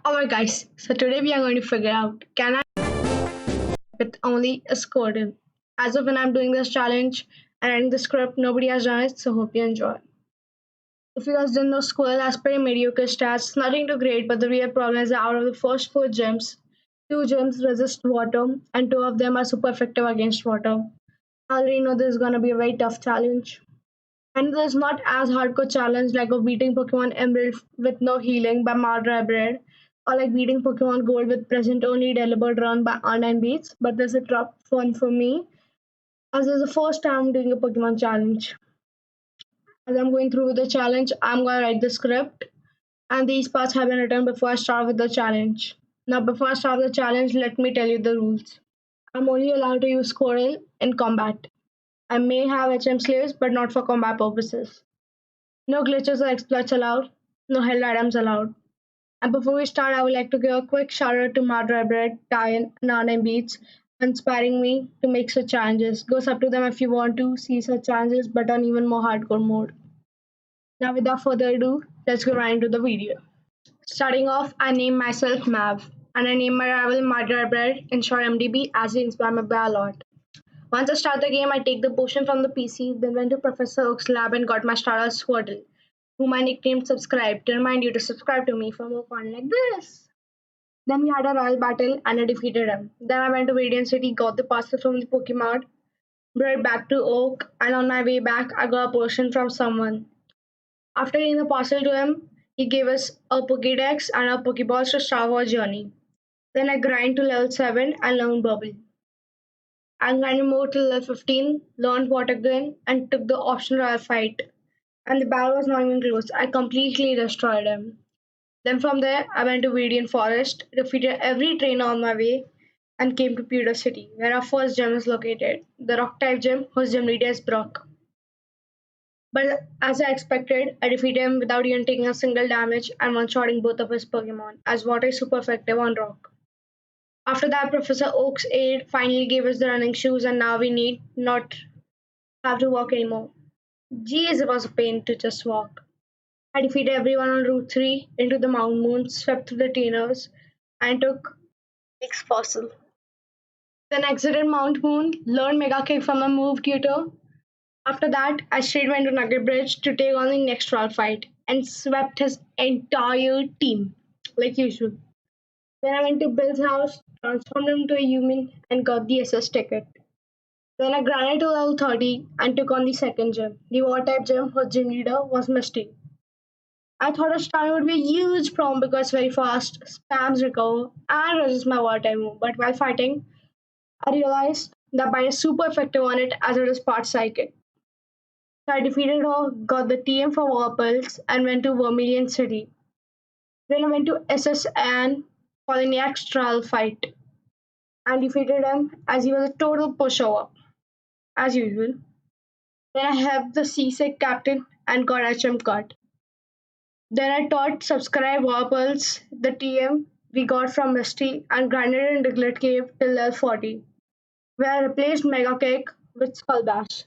Alright guys, so today we are going to figure out can I with only a Squirtle. As of when I'm doing this challenge and writing the script, nobody has done it, so hope you enjoy. If you guys didn't know, Squirtle has pretty mediocre stats, nothing too great, but the real problem is that out of the first 4 gems, 2 gems resist water and 2 of them are super effective against water. I already know this is gonna be a very tough challenge. And there's not as hardcore challenge like a beating Pokemon Emerald with no healing by Maverick, or like beating Pokemon Gold with present only delivered run by R9 Beats, but there's a tough one for me as it's the first time I'm doing a Pokemon challenge. As I'm going through with the challenge, I'm gonna write the script, and these parts have been written before I start with the challenge. Now, before I start the challenge, let me tell you the rules. I'm only allowed to use Squirtle in combat. I may have HM slaves, but not for combat purposes. No glitches or exploits allowed. No held items allowed. And before we start, I would like to give a quick shout out to Maverick, Tyan, and Arnhem Beats for inspiring me to make such challenges. Goes up to them if you want to see such challenges, but on even more hardcore mode. Now, without further ado, let's go right into the video. Starting off, I named myself Mav, and I named my rival Maverick in short MDB as he inspired me by a lot. Once I start the game, I take the potion from the PC, then went to Professor Oak's lab and got my star as Squirtle, whom I nicknamed Subscribe to remind you to subscribe to me for more content like this. Then we had a royal battle and I defeated him. Then I went to Radiant City, got the parcel from the Pokemon, brought it back to Oak, and on my way back, I got a potion from someone. After giving the parcel to him, he gave us a Pokédex and a Pokeballs to start our journey. Then I grind to level 7 and learned Bubble. I grinded more till level 15, learned Water Gun, and took the optional Royal Fight. And the battle was not even close. I completely destroyed him. Then from there, I went to Radiant Forest, defeated every trainer on my way, and came to Pewter City, where our first gem is located, the Rock type gem, whose gem leader is Brock. But as I expected, I defeated him without even taking a single damage and one-shotting both of his Pokemon, as Water is super effective on Rock. After that, Professor Oak's aid finally gave us the running shoes, and now we need not have to walk anymore. Geez, it was a pain to just walk. I defeated everyone on Route 3 into the Mount Moon, swept through the trainers, and took Week's fossil. Then exited Mount Moon, learned Mega Kick from a move tutor. After that, I straight went to Nugget Bridge to take on the next round fight and swept his entire team, like usual. Then I went to Bill's house, transformed him to a human, and got the SS ticket. Then I grinded to level 30 and took on the second gym, the War type gym whose gym leader was Misty. I thought a stun would be a huge problem because it's very fast, spams recover, and resists my War type move, but while fighting, I realized that Bite is super effective on it as it is part psychic. So I defeated her, got the TM for Warpulse, and went to Vermilion City. Then I went to SS and Polyniac's trial fight and defeated him as he was a total pushover, as usual. Then I helped the seasick captain and got HM cut. Then I taught Subscribe Warpulse, the TM we got from Misty, and grinded in Diglett Cave till level 40, where I replaced Mega Kick with Skull Bash.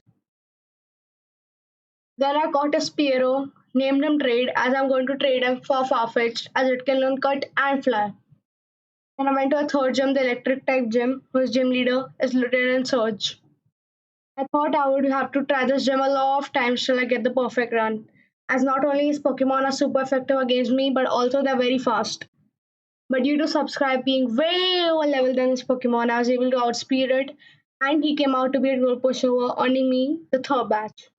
Then I caught a Spearow, named him Trade as I'm going to trade him for Farfetch'd as it can learn Cut and Fly. Then I went to a third gym, the Electric type gym, whose gym leader is Lieutenant Surge. I thought I would have to try this gym a lot of times till I get the perfect run, as not only his Pokemon are super effective against me, but also they're very fast. But due to Subscribe being way over level than his Pokemon, I was able to outspeed it, and he came out to be a goal pushover, earning me the third batch.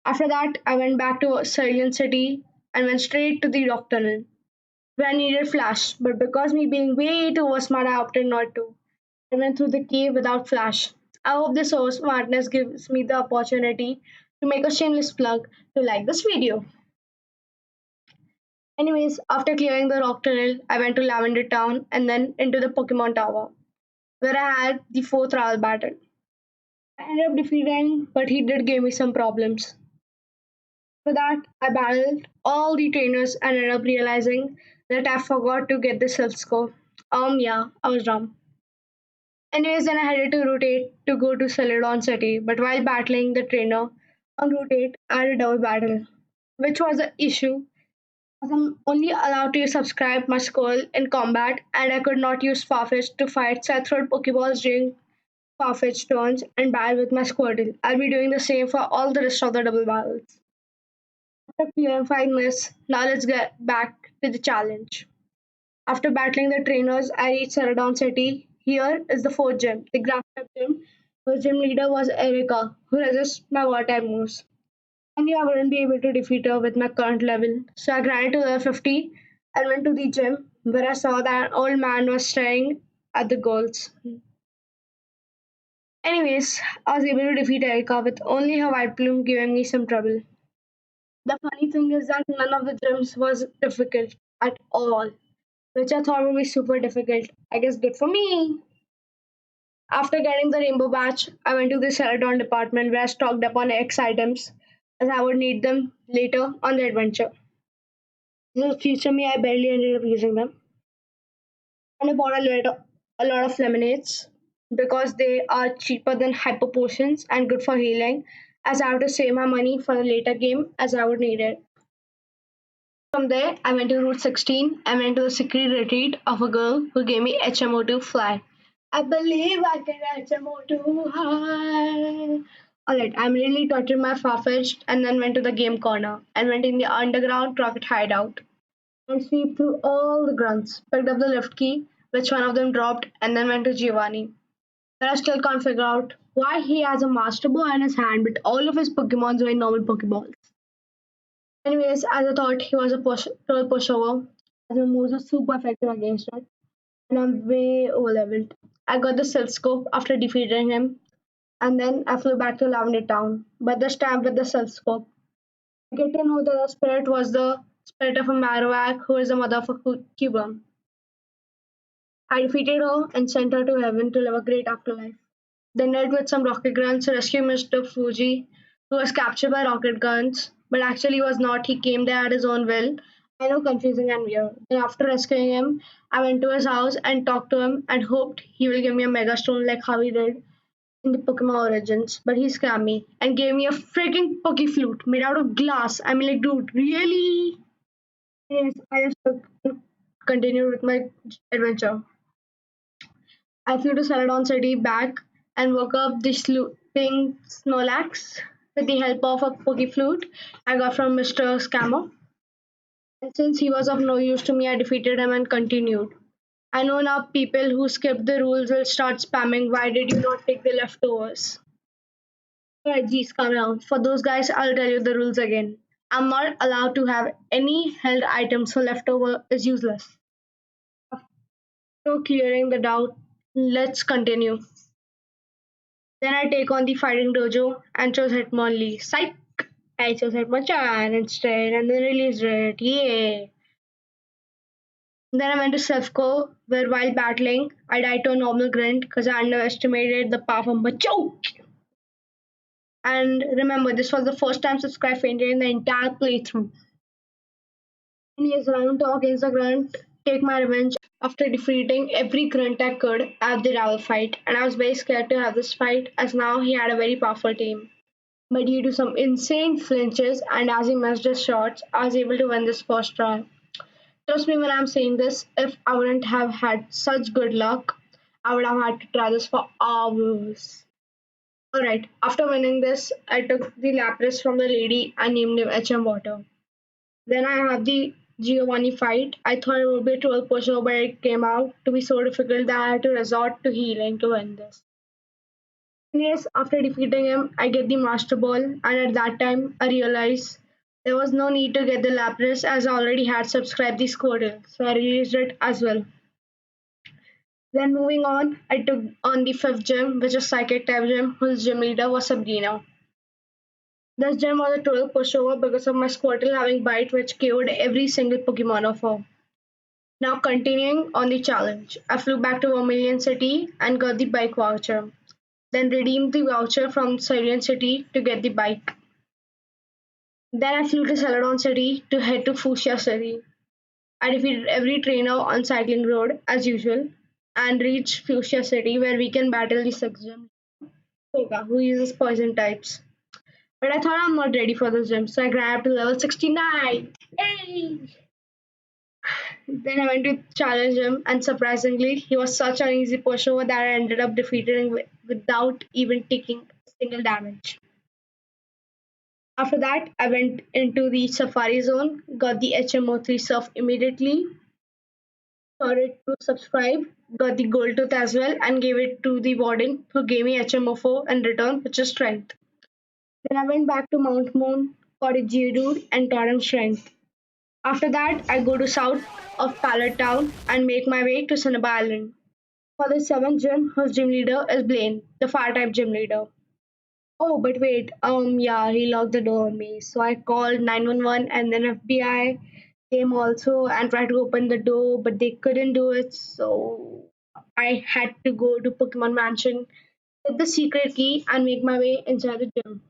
After that, I went back to Cerulean City and went straight to the Rock Tunnel, where I needed Flash, but because me being way too smart, I opted not to. I went through the cave without Flash. I hope this smartness gives me the opportunity to make a shameless plug to like this video. Anyways, after clearing the rock tunnel, I went to Lavender Town and then into the Pokemon Tower, where I had the fourth rival battle. I ended up defeating him, but he did give me some problems. For that, I battled all the trainers and ended up realizing that I forgot to get the self score. Yeah, I was dumb. Anyways, then I headed to Route 8 to go to Celadon City, but while battling the trainer on Route 8, I had a double battle, which was an issue As I'm only allowed to subscribe my Squirtle in combat, and I could not use Farfetch to fight, so I threw Pokeballs during Farfetch turns and battle with my Squirtle. I'll be doing the same for all the rest of the double battles. After clearing 5 myths, now let's get back to the challenge. After battling the trainers, I reached Celadon City. Here is the fourth gym, the Grass Type Gym, whose gym leader was Erika, who resists my water type moves. I knew I wouldn't be able to defeat her with my current level, so I grinded to level 50 and went to the gym where I saw that an old man was staring at the goals. Anyways, I was able to defeat Erika with only her white plume giving me some trouble. The funny thing is that none of the gyms was difficult at all, which I thought would be super difficult. I guess good for me. After getting the rainbow badge, I went to the Celadon department where I stocked up on X items as I would need them later on the adventure. This is future me, I barely ended up using them. And I bought a lot of lemonades because they are cheaper than hyper potions and good for healing, as I have to save my money for the later game as I would need it. From there, I went to Route 16 and went to the secret retreat of a girl who gave me HMO2 fly. I believe I can HMO2 high. Alright, I'm really tortured my farfetched and then went to the game corner and went in the underground rocket hideout and sweep through all the grunts, picked up the lift key, which one of them dropped, and then went to Giovanni. But I still can't figure out why he has a Master Ball in his hand, but all of his Pokemons were normal Pokeballs. Anyways, as I thought he was a total pushover, as my moves are super effective against it, and I'm way over leveled. I got the Silph Scope after defeating him, and then I flew back to Lavender Town, but this time with the Silph Scope. I get to know that the spirit was the spirit of a Marowak who is the mother of a Cubone. I defeated her and sent her to heaven to live a great afterlife. Then dealt with some rocket guns to rescue Mr. Fuji, who was captured by rocket guns, but actually was not. He came there at his own will. I know, confusing and weird. Then after rescuing him, I went to his house and talked to him and hoped he will give me a Mega Stone like how he did in the Pokemon Origins. But he scammed me and gave me a freaking Poke Flute made out of glass. I mean, like, dude, really? Anyways, I just continued with my adventure. I flew to Celadon City back and woke up the sleeping Snorlax with the help of a Poke Flute I got from Mr. Scammer. And since he was of no use to me, I defeated him and continued. I know now people who skipped the rules will start spamming, why did you not take the leftovers? Alright, geez, calm down. For those guys, I'll tell you the rules again. I'm not allowed to have any held items, so leftover is useless. So clearing the doubt, let's continue. Then I take on the fighting dojo and chose Hitmonlee. Psych! I chose Hitmonchan instead and then released it. Yay! Then I went to Sevco where while battling, I died to a normal Grunt because I underestimated the power of Machoke. And remember, this was the first time subscribe fainted in the entire playthrough. And yes, round talk against the Grunt, take my revenge after defeating every Grunt I could at the rival fight. And I was very scared to have this fight as now he had a very powerful team. But due to some insane flinches and as he missed his shots, I was able to win this first try. Trust me when I'm saying this, if I wouldn't have had such good luck, I would have had to try this for hours. Alright, after winning this, I took the Lapras from the lady and named him HM Water. Then I have the Giovanni Fight. I thought it would be a 12 pushover, but it came out to be so difficult that I had to resort to healing to win this. Yes, after defeating him, I get the Master Ball, and at that time, I realized there was no need to get the Lapras as I already had subscribed the Squirtle, so I released it as well. Then moving on, I took on the fifth gym, which is Psychic type gym, whose gym leader was Sabrina. This gym was a total pushover because of my Squirtle having Bite, which KO'd every single Pokemon of her. Now continuing on the challenge, I flew back to Vermilion City and got the bike voucher. Then redeemed the voucher from Syrian City to get the bike. Then I flew to Celadon City to head to Fuchsia City. I defeated every trainer on Cycling Road as usual and reached Fuchsia City where we can battle the 6th gym, Koga, who uses poison types. But I thought I'm not ready for this gym, so I grabbed to level 69. Hey! Then I went to challenge him, and surprisingly, he was such an easy pushover that I ended up defeating him without even taking a single damage. After that, I went into the Safari Zone, got the HMO3 surf immediately, started to subscribe, got the gold tooth as well, and gave it to the warden who gave me HMO4 in return, which is strength. Then I went back to Mount Moon, got a Geodude, and taught him strength. After that, I go to south of Pallet Town and make my way to Sanaba Island. For the seventh gym, whose gym leader is Blaine, the fire type gym leader. Oh, but wait, yeah, he locked the door on me. So I called 911 and then FBI came also and tried to open the door, but they couldn't do it. So I had to go to Pokemon Mansion, get the secret key, and make my way inside the gym.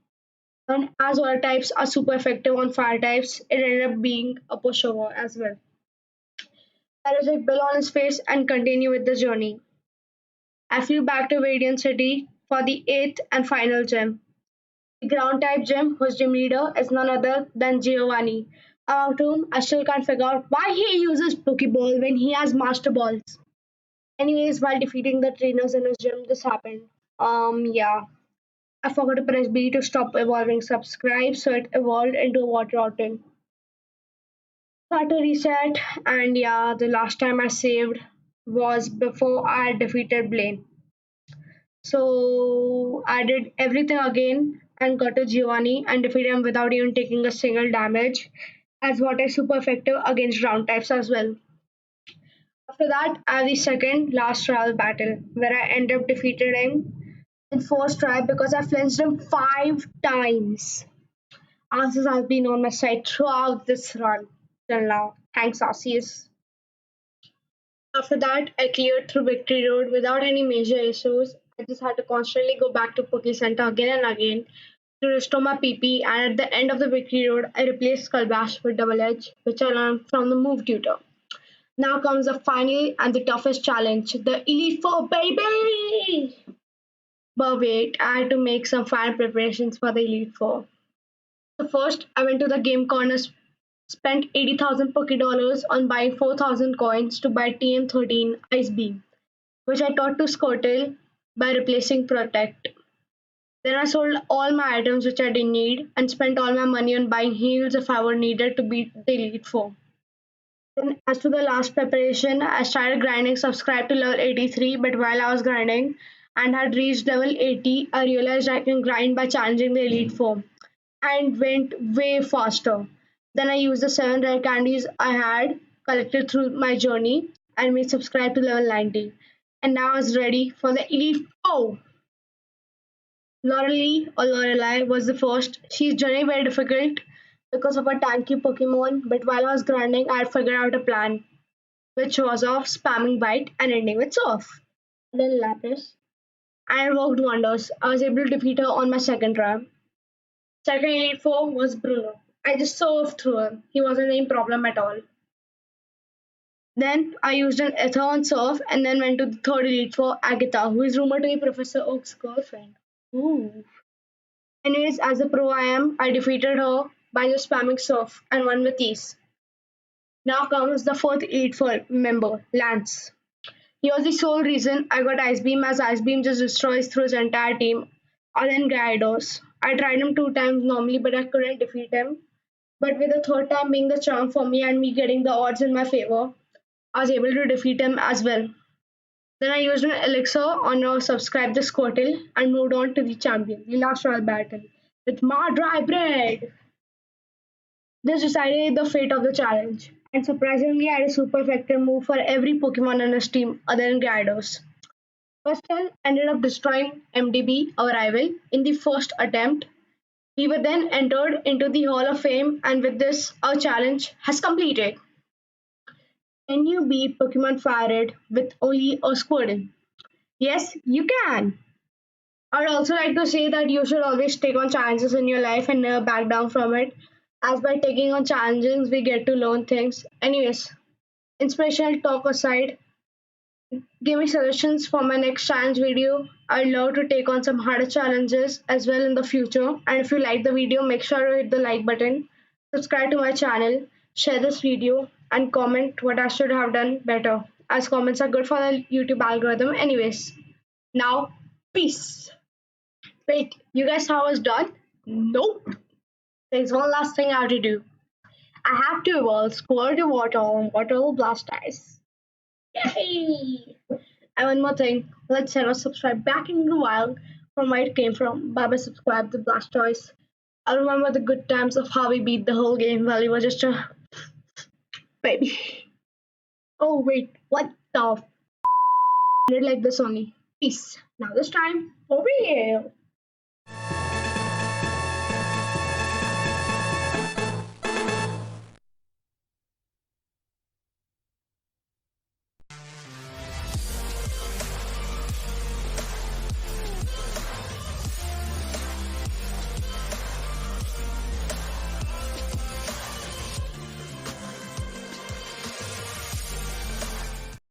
And as all types are super effective on fire types, it ended up being a pushover as well. I reject Bill on his face and continue with the journey. I flew back to Radiant City for the eighth and final gym. The ground type gym, whose gym leader is none other than Giovanni, about whom I still can't figure out why he uses Pokeball when he has Master Balls. Anyways, while defeating the trainers in his gym, this happened. Yeah. I forgot to press B to stop evolving subscribe, so it evolved into a water rotten. Had to reset, and yeah, the last time I saved was before I defeated Blaine. So I did everything again and got to Giovanni and defeated him without even taking a single damage, as what is super effective against ground types as well. After that, I have the second last trial battle where I end up defeating him in first try because I flinched him 5 times. Arceus has been on my side throughout this run till now. Thanks, Arceus. After that, I cleared through Victory Road without any major issues. I just had to constantly go back to Poke Center again and again to restore my PP, and at the end of the Victory Road, I replaced Skullbash with Double Edge, which I learned from the move tutor. Now comes the final and the toughest challenge, the Elite Four, baby! But wait, I had to make some final preparations for the Elite Four. So first, I went to the game corner, spent 80,000 Poké Dollars on buying 4,000 coins to buy TM13 Ice Beam, which I taught to Squirtle by replacing Protect. Then I sold all my items which I didn't need and spent all my money on buying heals if I were needed to beat the Elite Four. Then as to the last preparation, I started grinding subscribe to level 83, but while I was grinding and had reached level 80, I realized I can grind by challenging the Elite Four and went way faster. Then I used the 7 rare candies I had collected through my journey and made subscribe to level 90. And now I was ready for the Elite Four. Lorelei or Lorelei was the first. She's generally very difficult because of her tanky Pokemon, but while I was grinding, I had figured out a plan, which was of spamming Bite and ending with Surf. Then Lapis. And it worked wonders. I was able to defeat her on my second try. Second Elite Four was Bruno. I just surfed through him. He wasn't any problem at all. Then I used an Ether on Surf and then went to the third Elite Four, Agatha, who is rumored to be Professor Oak's girlfriend. Ooh. Anyways, as a pro I am, I defeated her by just spamming Surf and won with ease. Now comes the fourth Elite Four member, Lance. He was the sole reason I got Ice Beam, as Ice Beam just destroys through his entire team, other than Gyarados. I tried him 2 times normally, but I couldn't defeat him. But with the third time being the charm for me and me getting the odds in my favor, I was able to defeat him as well. Then I used an elixir on a subscribe the Squirtle and moved on to the champion, the last royal battle, with Ma Dry Bread. This decided the fate of the challenge, and surprisingly I had a super effective move for every Pokemon on his team other than Gyarados. Questel ended up destroying MDB, our rival, in the first attempt. We were then entered into the Hall of Fame, and with this, our challenge has completed. Can you beat Pokemon Firered with only a Squirtle? Yes, you can. I'd also like to say that you should always take on challenges in your life and never back down from it, as by taking on challenges, we get to learn things. Anyways, inspirational talk aside, give me suggestions for my next challenge video. I'd love to take on some harder challenges as well in the future. And if you like the video, make sure to hit the like button, subscribe to my channel, share this video, and comment what I should have done better, as comments are good for the YouTube algorithm, anyways. Now, peace. Wait, you guys thought I was done? Nope. There's one last thing I have to do. I have to evolve Squirtle Water and Water Blastoise. Yay! And one more thing, let's send a subscribe back into the wild from where it came from. Bye bye, subscribe to Blastoise. I remember the good times of how we beat the whole game while we were just a baby. Oh wait, what the? F- I did like this only. Peace. Now this time, for real.